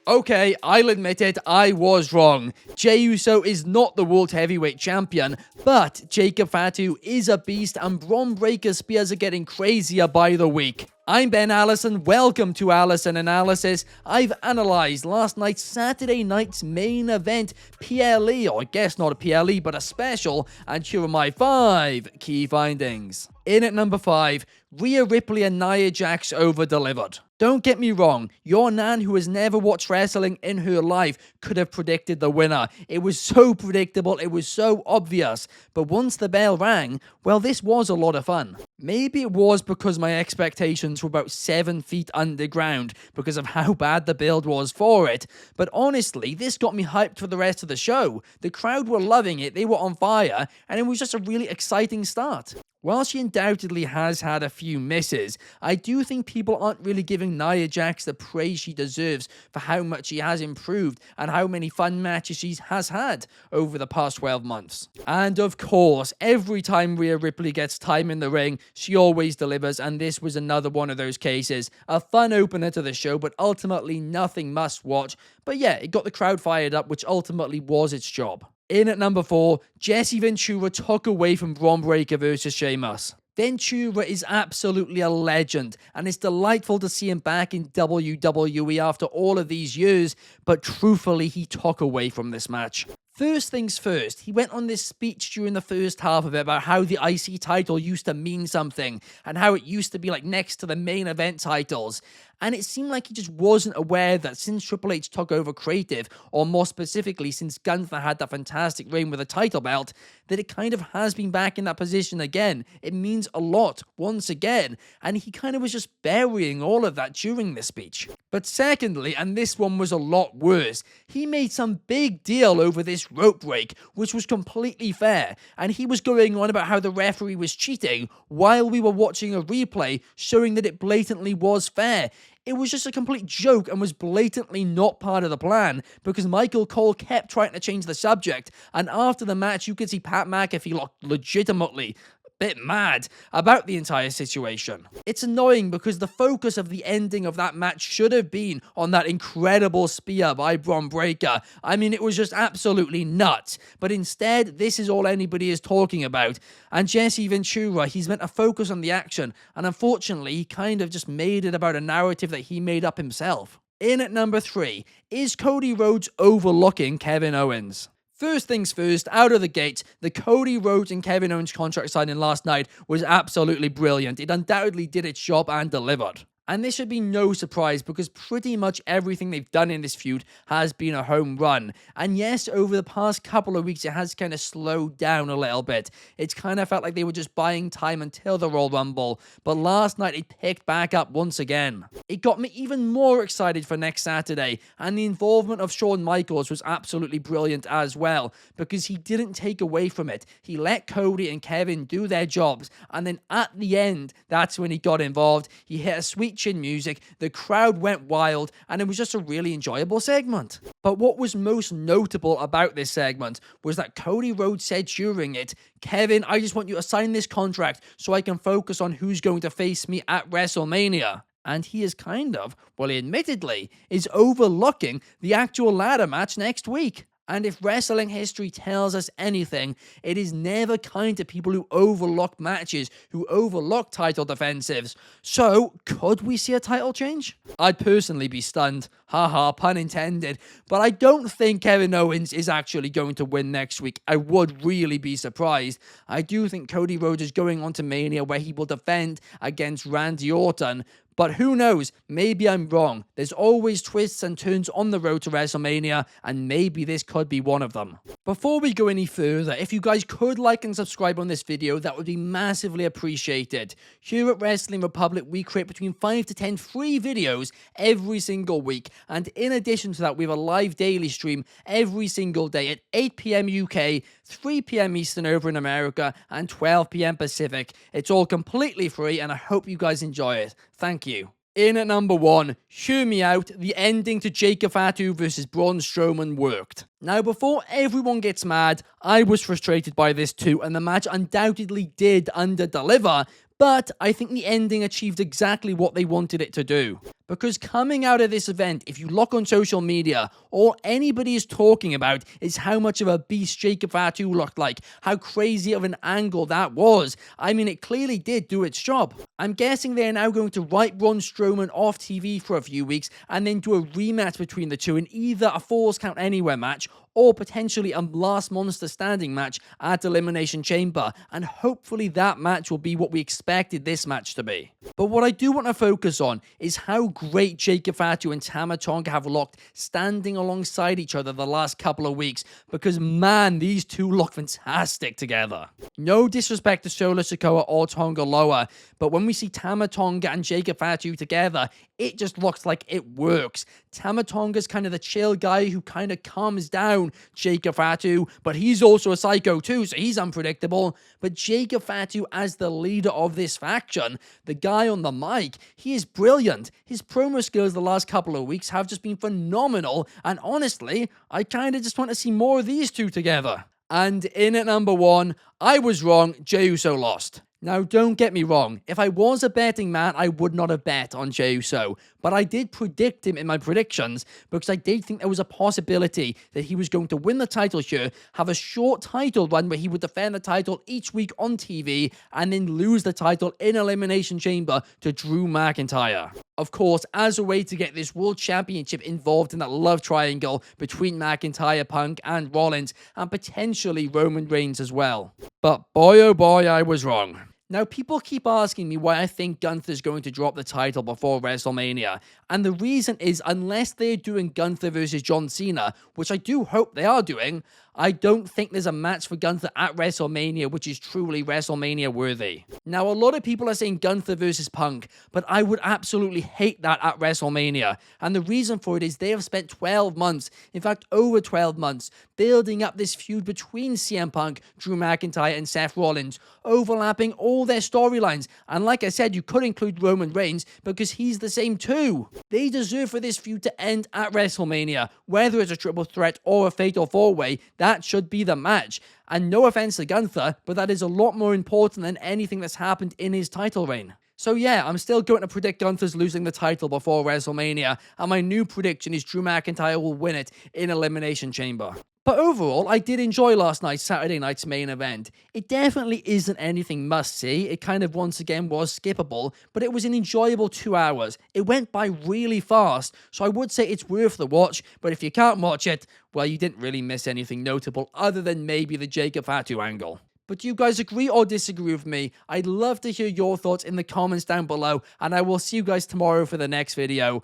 Okay, I'll admit it, I was wrong. Jey Uso is not the World Heavyweight Champion, but Jakob Fatu is a beast and Braun Breaker's spears are getting crazier by the week. I'm Ben Allison, welcome to Allison Analysis. I've analysed last night's Saturday night's main event, PLE, or I guess not a PLE, but a special, and here are my 5 key findings. In at number 5, Rhea Ripley and Nia Jax over-delivered. Don't get me wrong, your nan who has never watched wrestling in her life could have predicted the winner. It was so predictable, it was so obvious. But once the bell rang, well, this was a lot of fun. Maybe it was because my expectations were about 7 feet underground because of how bad the build was for it. But honestly, this got me hyped for the rest of the show. The crowd were loving it, they were on fire, and it was just a really exciting start. While she undoubtedly has had a few misses, I do think people aren't really giving Nia Jax the praise she deserves for how much she has improved and how many fun matches she has had over the past 12 months. And of course, every time Rhea Ripley gets time in the ring, she always delivers, and this was another one of those cases. A fun opener to the show, but ultimately nothing must watch. But yeah, it got the crowd fired up, which ultimately was its job. In at number 4, Jesse Ventura took away from Braun Breaker versus Sheamus. Ventura is absolutely a legend, and it's delightful to see him back in WWE after all of these years, but truthfully, he took away from this match. First things first, he went on this speech during the first half of it about how the IC title used to mean something, and how it used to be like next to the main event titles. And it seemed like he just wasn't aware that since Triple H took over creative, or more specifically since Gunther had that fantastic reign with a title belt, that it kind of has been back in that position again. It means a lot once again, and he kind of was just burying all of that during this speech. But secondly, and this one was a lot worse, he made some big deal over this rope break, which was completely fair, and he was going on about how the referee was cheating while we were watching a replay showing that it blatantly was fair. It was just a complete joke and was blatantly not part of the plan because Michael Cole kept trying to change the subject, and after the match you could see Pat McAfee looked legitimately bit mad about the entire situation. It's annoying because the focus of the ending of that match should have been on that incredible spear by Braun Breaker. I mean, it was just absolutely nuts. But instead, this is all anybody is talking about. And Jesse Ventura, he's meant to focus on the action, and unfortunately, he kind of just made it about a narrative that he made up himself. In at number 3, is Cody Rhodes overlooking Kevin Owens? First things first, out of the gate, the Cody Rhodes and Kevin Owens contract signing last night was absolutely brilliant. It undoubtedly did its job and delivered. And this should be no surprise because pretty much everything they've done in this feud has been a home run. And yes, over the past couple of weeks, it has kind of slowed down a little bit. It's kind of felt like they were just buying time until the Royal Rumble. But last night, it picked back up once again. It got me even more excited for next Saturday. And the involvement of Shawn Michaels was absolutely brilliant as well because he didn't take away from it. He let Cody and Kevin do their jobs. And then at the end, that's when he got involved. He hit a sweet chin music, the crowd went wild, and it was just a really enjoyable segment. But what was most notable about this segment was that Cody Rhodes said during it, "Kevin, I just want you to sign this contract so I can focus on who's going to face me at WrestleMania." And he is kind of, well, he admittedly, is overlooking the actual ladder match next week. And if wrestling history tells us anything, it is never kind to people who overlook matches, who overlook title defensives. So, could we see a title change? I'd personally be stunned. Haha, pun intended. But I don't think Kevin Owens is actually going to win next week. I would really be surprised. I do think Cody Rhodes is going on to Mania where he will defend against Randy Orton. But who knows, maybe I'm wrong. There's always twists and turns on the road to WrestleMania, and maybe this could be one of them. Before we go any further, if you guys could like and subscribe on this video, that would be massively appreciated. Here at Wrestling Republic, we create between 5 to 10 free videos every single week, and in addition to that, we have a live daily stream every single day at 8 PM UK, 3 PM Eastern over in America, and 12 PM Pacific. It's all completely free, and I hope you guys enjoy it. Thank you. In at number 1, hear me out, the ending to Jakob Fatu versus Braun Strowman worked. Now, before everyone gets mad, I was frustrated by this too, and the match undoubtedly did under-deliver, but I think the ending achieved exactly what they wanted it to do. Because coming out of this event, if you look on social media, all anybody is talking about is how much of a beast Jakob Fatu looked like, how crazy of an angle that was. I mean, it clearly did do its job. I'm guessing they're now going to write Braun Strowman off TV for a few weeks and then do a rematch between the two in either a Falls Count Anywhere match or potentially a last monster standing match at Elimination Chamber, and hopefully that match will be what we expected this match to be. But what I do want to focus on is how great Jakob Fatu and Tama Tonga have looked standing alongside each other the last couple of weeks, because man, these two look fantastic together. No disrespect to Solo Sikoa or Tonga Loa, but when we see Tama Tonga and Jakob Fatu together, it just looks like it works. Tama Tonga's kind of the chill guy who kind of calms down Jakob Fatu, but he's also a psycho too, so he's unpredictable. But Jakob Fatu as the leader of this faction, the guy on the mic, he is brilliant. His promo skills the last couple of weeks have just been phenomenal, and honestly, I kind of just want to see more of these two together. And in at number 1, I was wrong, Jey Uso lost. Now, don't get me wrong, if I was a betting man, I would not have bet on Jey Uso, but I did predict him in my predictions because I did think there was a possibility that he was going to win the title here, have a short title run where he would defend the title each week on TV, and then lose the title in Elimination Chamber to Drew McIntyre. Of course, as a way to get this World Championship involved in that love triangle between McIntyre, Punk, and Rollins, and potentially Roman Reigns as well. But boy oh boy, I was wrong. Now, people keep asking me why I think Gunther's going to drop the title before WrestleMania, and the reason is unless they're doing Gunther versus John Cena, which I do hope they are doing, I don't think there's a match for Gunther at WrestleMania which is truly WrestleMania worthy. Now, a lot of people are saying Gunther versus Punk, but I would absolutely hate that at WrestleMania, and the reason for it is they have spent 12 months, in fact over 12 months, building up this feud between CM Punk, Drew McIntyre, and Seth Rollins, overlapping all their storylines, and like I said, you could include Roman Reigns because he's the same too. They deserve for this feud to end at WrestleMania, whether it's a triple threat or a fatal 4-way, that should be the match. And no offense to Gunther, but that is a lot more important than anything that's happened in his title reign. So yeah, I'm still going to predict Gunther's losing the title before WrestleMania, and my new prediction is Drew McIntyre will win it in Elimination Chamber. But overall, I did enjoy last night's Saturday night's main event. It definitely isn't anything must-see, it kind of once again was skippable, but it was an enjoyable 2 hours. It went by really fast, so I would say it's worth the watch, but if you can't watch it, well, you didn't really miss anything notable other than maybe the Jakob Fatu angle. But do you guys agree or disagree with me? I'd love to hear your thoughts in the comments down below, and I will see you guys tomorrow for the next video.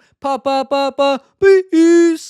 Peace!